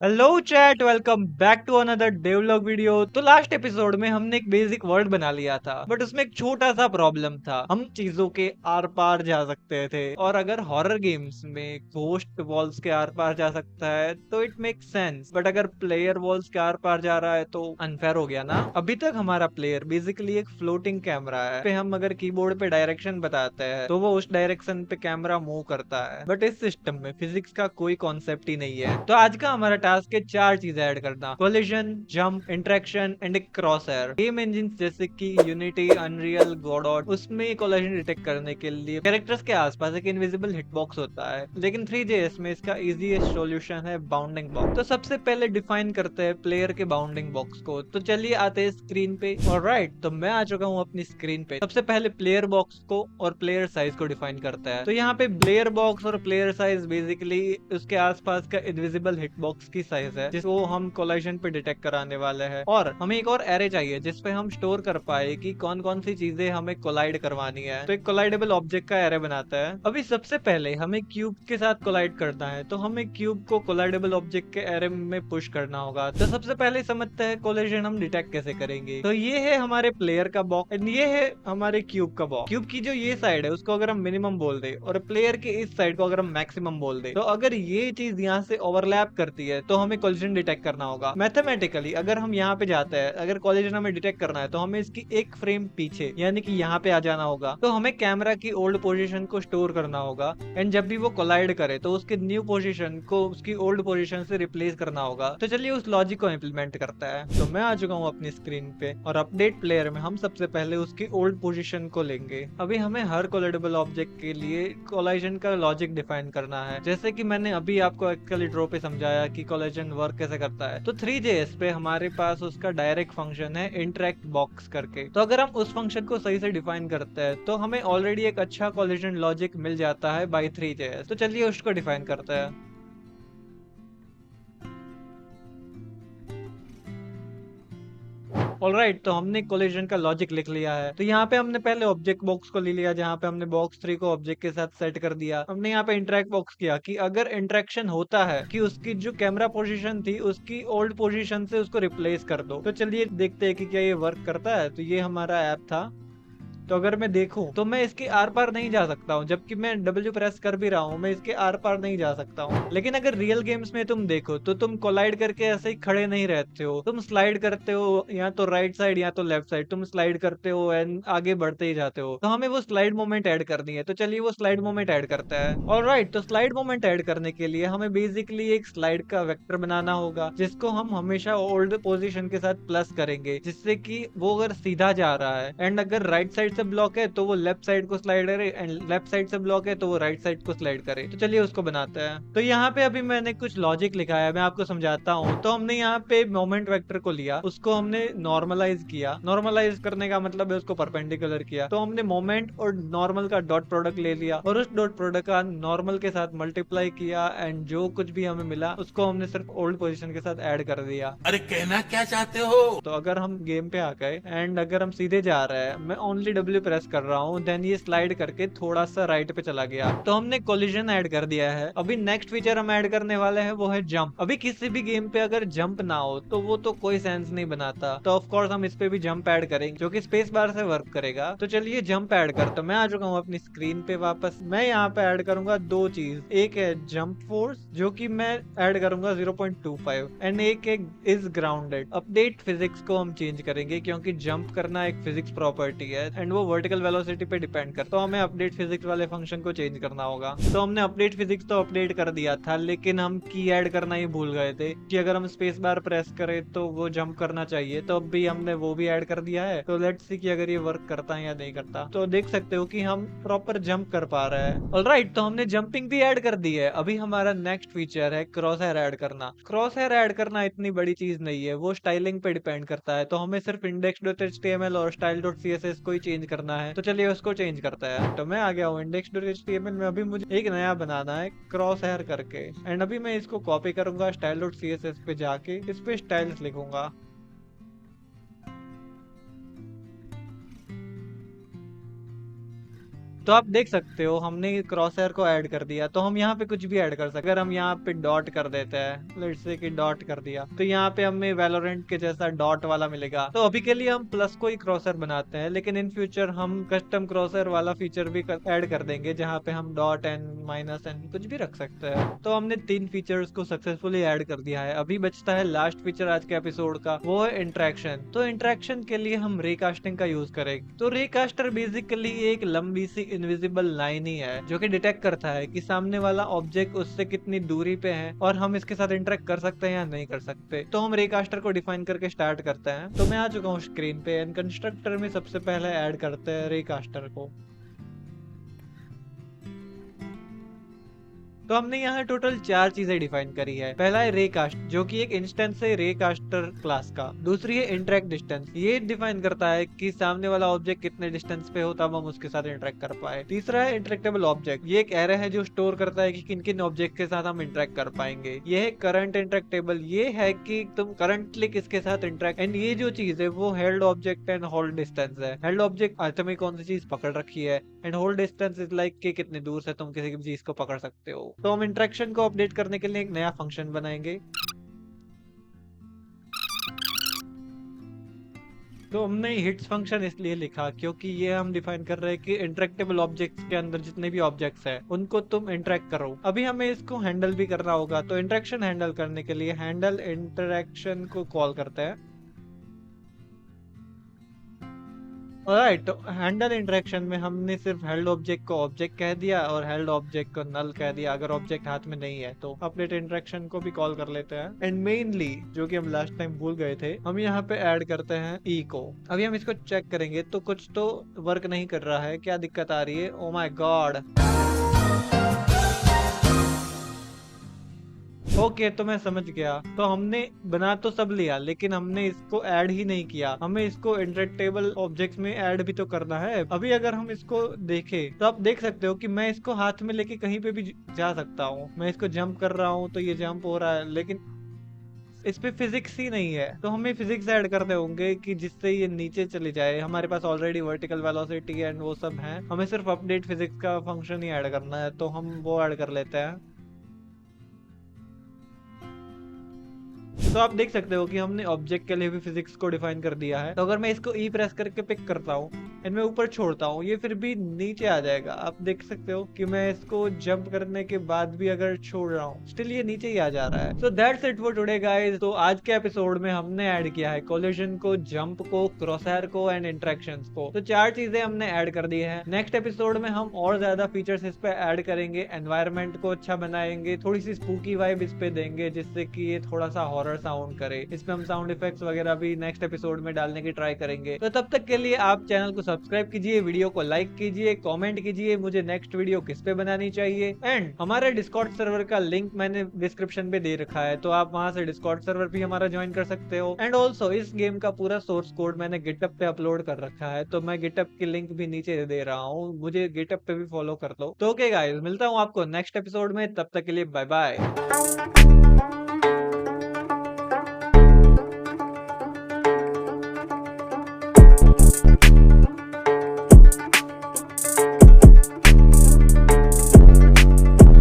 Hello chat, welcome back to another devlog video. तो last episode में हमने एक बेसिक वर्ल्ड बना लिया था, बट उसमें एक छोटा सा प्रॉब्लम था। हम चीजों के आर पार जा सकते थे, और अगर हॉरर गेम्स में घोस्ट वॉल्स के आर पार जा सकता है तो इट मेक सेंस, बट अगर प्लेयर वॉल्स के आर पार जा रहा है तो अनफेयर हो गया ना। अभी तक हमारा प्लेयर बेसिकली एक फ्लोटिंग कैमरा है, पे हम अगर कीबोर्ड पे डायरेक्शन बताते हैं तो वो उस डायरेक्शन पे कैमरा मूव करता है, बट इस सिस्टम में फिजिक्स का कोई कॉन्सेप्ट ही नहीं है। तो आज का हमारा टास्क है चार चीजें ऐड करना: कोलिजन, जंप, इंटरेक्शन एंड एक क्रॉस एयर। गेम इंजिन जैसे कि यूनिटी, अनरियल, गोडॉट, उसमें कोलिजन डिटेक्ट करने के लिए कैरेक्टर्स के आसपास एक इनविजिबल हिटबॉक्स होता है, लेकिन 3JS में इसका इजीएस्ट सॉल्यूशन है बाउंडिंग बॉक्स। तो सबसे पहले डिफाइन करते हैं प्लेयर के बाउंडिंग बॉक्स को। तो चलिए आते हैं स्क्रीन पे। ऑलराइट, तो मैं आ चुका हूँ अपनी स्क्रीन पे। सबसे पहले प्लेयर बॉक्स को और प्लेयर साइज को डिफाइन करता है। तो यहाँ पे प्लेयर बॉक्स और प्लेयर साइज बेसिकली उसके आसपास का इनविजिबल हिटबॉक्स की साइज है, जिसको हम कोलाइजन पे डिटेक्ट कराने वाले हैं। और हमें एक और एरे चाहिए जिसपे हम स्टोर कर पाए कि कौन कौन सी चीजें हमें कोलाइड करवानी है। तो एक कोलाइडेबल ऑब्जेक्ट का एरे बनाता है। अभी सबसे पहले हमें क्यूब के साथ कोलाइड करना है, तो हमें क्यूब को कोलाइडेबल ऑब्जेक्ट के एरे में पुश करना होगा। तो सबसे पहले समझते हैं कोलिजन हम डिटेक्ट कैसे करेंगे। तो ये है हमारे प्लेयर का बॉक्स एंड ये है हमारे क्यूब का बॉक्स। क्यूब की जो ये साइड है उसको अगर हम मिनिमम बोल दे और प्लेयर के इस साइड को अगर हम मैक्सिमम बोल दे, तो अगर ये चीज यहाँ से ओवरलैप करती है तो हमें कोलिजन डिटेक्ट करना होगा। मैथमेटिकली अगर हम यहाँ पे जाते हैं, अगर कोलिजन हमें डिटेक्ट करना है तो हमें इसकी एक फ्रेम पीछे यानी कि यहाँ पे आ जाना होगा। तो हमें कैमरा की ओल्ड पोजीशन को स्टोर करना होगा, एंड जब भी वो कोलाइड करे तो उसके न्यू पोजीशन को उसकी ओल्ड पोजीशन से रिप्लेस करना होगा। तो चलिए उस लॉजिक को इम्प्लीमेंट करता है। तो मैं आ चुका हूँ अपनी स्क्रीन पे, और अपडेट प्लेयर में हम सबसे पहले उसकी ओल्ड पोजीशन को लेंगे। अभी हमें हर कोलाइडेबल ऑब्जेक्ट के लिए कोलाइजन का लॉजिक डिफाइन करना है, जैसे कि मैंने अभी आपको एक्चुअली ड्रॉ पे समझाया कि कोलाइजन वर्क कैसे करता है। तो 3JS पे हमारे पास उसका डायरेक्ट फंक्शन है इंटरेक्ट बॉक्स करके। तो अगर हम उस फंक्शन को सही से डिफाइन करते हैं तो हमें ऑलरेडी एक अच्छा कोलिजन लॉजिक मिल जाता है बाय 3JS। तो चलिए उसको डिफाइन करते हैं। ऑलराइट, तो हमने कोलिजन का लॉजिक लिख लिया है। तो यहाँ पे हमने पहले ऑब्जेक्ट बॉक्स को ले लिया, जहाँ पे हमने बॉक्स 3 को ऑब्जेक्ट के साथ सेट कर दिया। हमने यहाँ पे इंटरेक्ट बॉक्स किया कि अगर इंटरेक्शन होता है कि उसकी जो कैमरा पोजीशन थी उसकी ओल्ड पोजीशन से उसको रिप्लेस कर दो। तो चलिए देखते हैं कि क्या ये वर्क करता है। तो ये हमारा ऐप था। तो अगर मैं देखूं तो मैं इसके आर पार नहीं जा सकता हूँ, जबकि मैं डब्ल्यू प्रेस कर भी रहा हूँ, मैं इसके आर पार नहीं जा सकता हूँ। लेकिन अगर रियल गेम्स में तुम देखो तो तुम कोलाइड करके ऐसे ही खड़े नहीं रहते हो, तुम स्लाइड करते हो, या तो राइट साइड या तो लेफ्ट साइड तुम स्लाइड करते हो एंड आगे बढ़ते ही जाते हो। तो हमें वो स्लाइड मोमेंट ऐड करनी है। तो चलिए वो स्लाइड मोमेंट ऐड करता है। ऑलराइट, तो स्लाइड मोमेंट ऐड करने के लिए हमें बेसिकली एक स्लाइड का वेक्टर बनाना होगा, जिसको हम हमेशा ओल्ड पोजीशन के साथ प्लस करेंगे, जिससे कि वो अगर सीधा जा रहा है एंड अगर राइट साइड से ब्लॉक है तो वो लेफ्ट साइड को स्लाइड करे, एंड लेफ्ट साइड से ब्लॉक है तो वो राइट साइड को स्लाइड करे। तो चलिए उसको बनाते हैं। तो यहाँ पे अभी मैंने कुछ लॉजिक लिखा है, मैं आपको समझाता हूँ। तो हमने यहाँ पे मोमेंट वेक्टर को लिया, उसको हमने नॉर्मलाइज किया। नॉर्मलाइज करने का मतलब है उसको परपेंडिकुलर किया। तो हमने मोमेंट और नॉर्मल का डॉट प्रोडक्ट ले लिया, और उस डॉट प्रोडक्ट का नॉर्मल के साथ मल्टीप्लाई किया, एंड जो कुछ भी हमें मिला उसको हमने सिर्फ ओल्ड पोजीशन के साथ ऐड कर दिया। अरे कहना क्या चाहते हो। तो अगर हम गेम पे आ गए एंड अगर हम सीधे जा रहे हैं, मैं ओनली डब्ल्यू प्रेस कर रहा हूँ, देन ये स्लाइड करके थोड़ा सा राइट पे चला गया। तो हमने कोलिजन ऐड कर दिया है। अभी नेक्स्ट फीचर हम ऐड करने वाले हैं, वो है जंप। अभी किसी भी गेम पे अगर जंप ना हो तो वो तो कोई सेंस नहीं बनाता। तो ऑफ कोर्स हम इस पे भी जंप ऐड करेंगे, जो कि स्पेस बार से वर्क करेगा। तो चलिए जंप ऐड कर। तो मैं आ चुका हूँ अपनी स्क्रीन पे वापस। मैं यहाँ पे ऐड करूंगा दो चीज, एक है जंप फोर्स जो कि मैं ऐड करूंगा 0.25, एंड एक है इज ग्राउंडेड। अपडेट फिजिक्स को हम चेंज करेंगे, क्योंकि जंप करना एक फिजिक्स प्रॉपर्टी है एंड वो वर्टिकल वेलोसिटी पे डिपेंड करता है। तो हमें अपडेट फिजिक्स वाले फंक्शन को चेंज करना होगा। तो हमने अपडेट फिजिक्स तो अपडेट कर दिया था, लेकिन हम की ऐड करना ही भूल गए थे कि अगर हम स्पेस बार प्रेस करें तो वो जंप करना चाहिए। तो अब भी हमने वो भी ऐड कर दिया है। तो लेट्स सी कि अगर ये वर्क करता है या नहीं करता। तो देख सकते हो कि हम प्रॉपर जंप कर पा रहे हैं। ऑलराइट, तो हमने जंपिंग भी ऐड कर दी है। अभी हमारा नेक्स्ट फीचर है क्रॉस हेयर ऐड करना। क्रॉस हेयर ऐड करना इतनी बड़ी चीज नहीं है, वो स्टाइलिंग पे डिपेंड करता है। तो हमें सिर्फ index.html और style.css को ही चेंज करना है। तो चलिए उसको चेंज करता है। तो मैं आ गया हूँ index.html में। अभी मुझे एक नया बनाना है क्रॉस हेयर करके, एंड अभी मैं इसको कॉपी करूंगा, style.css पे जाके इस पे स्टाइल्स लिखूंगा। तो आप देख सकते हो हमने क्रॉस हेयर को ऐड कर दिया, तो हम यहाँ पे कुछ भी ऐड कर सकते हैं। अगर हम यहाँ पे डॉट कर देते हैं, लेट्स से कि डॉट कर दिया, तो यहाँ पे हमें वैलोरेंट के जैसा डॉट वाला मिलेगा। तो अभी के लिए हम प्लस को ही क्रॉस हेयर बनाते हैं, लेकिन इन फ्यूचर हम कस्टम क्रॉस हेयर वाला फीचर भी ऐड कर देंगे, जहाँ पे हम डॉट एंड माइनस एंड कुछ भी रख सकते हैं। तो हमने 3 फीचर्स को सक्सेसफुली ऐड कर दिया है। अभी बचता है लास्ट फीचर आज के एपिसोड का, वो है इंटरेक्शन। तो इंटरेक्शन के लिए हम रेकास्टिंग का यूज करेंगे। तो रेकास्टर बेसिकली एक लंबी सी इनविजिबल लाइन ही है जो कि डिटेक्ट करता है कि सामने वाला ऑब्जेक्ट उससे कितनी दूरी पे है और हम इसके साथ इंटरेक्ट कर सकते हैं या नहीं कर सकते। तो हम रेकास्टर को डिफाइन करके स्टार्ट करते हैं। तो मैं आ चुका हूँ स्क्रीन पे एंड कंस्ट्रक्टर में सबसे पहले ऐड करते हैं रेकास्टर को। तो हमने यहाँ टोटल 4 चीजें डिफाइन करी है। पहला है रेकास्ट, जो कि एक इंस्टेंस है रेकास्टर क्लास का। दूसरी है इंटरेक्ट डिस्टेंस, ये डिफाइन करता है कि सामने वाला ऑब्जेक्ट कितने डिस्टेंस पे हो तब हम उसके साथ इंटरेक्ट कर पाए। तीसरा है इंटरेक्टेबल ऑब्जेक्ट, ये एक एरे है जो स्टोर करता है कि किन किन ऑब्जेक्ट के साथ हम इंटरेक्ट कर पाएंगे। ये है करंट इंटरेक्टेबल, ये है कि तुम करंटली किसके साथ इंटरेक्ट। एंड ये जो चीज है वो held object and hold distance है। हेल्ड ऑब्जेक्ट अर्थ में कौन सी चीज पकड़ रखी है, and hold distance is like कि कितनी दूर से तुम किसी भी चीज को पकड़ सकते हो। तो हम इंटरेक्शन को अपडेट करने के लिए एक नया फंक्शन बनाएंगे। तो हमने हिट्स फंक्शन इसलिए लिखा क्योंकि ये हम डिफाइन कर रहे हैं कि इंटरेक्टेबल ऑब्जेक्ट्स के अंदर जितने भी ऑब्जेक्ट्स हैं उनको तुम इंटरेक्ट करो। अभी हमें इसको हैंडल भी करना होगा, तो इंटरेक्शन हैंडल करने के लिए हैंडल इंटरेक्शन को कॉल करते हैं। राइट, तो हैंडल इंटरेक्शन में हमने सिर्फ हेल्ड ऑब्जेक्ट को ऑब्जेक्ट कह दिया और हेल्ड ऑब्जेक्ट को नल कह दिया अगर ऑब्जेक्ट हाथ में नहीं है। तो अपडेट इंटरेक्शन को भी कॉल कर लेते हैं। एंड मेनली जो कि हम लास्ट टाइम भूल गए थे, हम यहाँ पे ऐड करते हैं ई को। अभी हम इसको चेक करेंगे तो कुछ तो वर्क नहीं कर रहा है। क्या दिक्कत आ रही है? Oh my God. ओके, तो मैं समझ गया। तो हमने बना तो सब लिया लेकिन हमने इसको ऐड ही नहीं किया। हमें इसको इंटरेक्टेबल ऑब्जेक्ट्स में ऐड भी तो करना है। अभी अगर हम इसको देखें तो आप देख सकते हो कि मैं इसको हाथ में लेके कहीं पे भी जा सकता हूँ। मैं इसको जंप कर रहा हूँ तो ये जंप हो रहा है, लेकिन इस पे फिजिक्स ही नहीं है। तो हमें फिजिक्स ऐड करने होंगे कि जिससे ये नीचे चली जाए। हमारे पास ऑलरेडी वर्टिकल वेलोसिटी एंड वो सब है, हमें सिर्फ अपडेट फिजिक्स का फंक्शन ही ऐड करना है। तो हम वो ऐड कर लेते हैं। तो आप देख सकते हो कि हमने ऑब्जेक्ट के लिए भी फिजिक्स को डिफाइन कर दिया है। तो अगर मैं इसको ई प्रेस करके पिक करता हूँ एंड मैं ऊपर छोड़ता हूँ, ये फिर भी नीचे आ जाएगा। आप देख सकते हो कि मैं इसको जंप करने के बाद भी अगर छोड़ रहा हूँ स्टिल ये नीचे ही आ जा रहा है। So that's it for today guys. तो आज के एपिसोड में हमने ऐड किया है कोलिजन को, जंप को, क्रॉसहेयर को एंड इंटरेक्शंस को। तो 4 चीजें हमने ऐड कर दी है। नेक्स्ट एपिसोड में हम और ज्यादा फीचर्स इस पे ऐड करेंगे, एनवायरनमेंट को अच्छा बनाएंगे, थोड़ी सी स्पूकी वाइब इस पे देंगे जिससे कि ये थोड़ा सा हॉरर साउंड करे। इसमें हम साउंड इफेक्ट्स वगैरह भी नेक्स्ट एपिसोड में डालने की ट्राई करेंगे। तो तब तक के लिए आप चैनल को सब्सक्राइब कीजिए, वीडियो को लाइक कीजिए, कमेंट कीजिए मुझे नेक्स्ट वीडियो किस पे बनानी चाहिए। एंड हमारे डिस्कॉर्ड सर्वर का लिंक मैंने डिस्क्रिप्शन पे दे रखा है, तो आप वहां से डिस्कॉर्ड सर्वर भी हमारा ज्वाइन कर सकते हो। एंड ऑल्सो इस गेम का पूरा सोर्स कोड मैंने गिटअप पे अपलोड कर रखा है, तो मैं गिटअप की लिंक भी नीचे दे रहा हूँ, मुझे गिटअप पे भी फॉलो कर लो। तो ओके गाइस, मिलता हूँ आपको नेक्स्ट एपिसोड में, तब तक के लिए बाय बाय।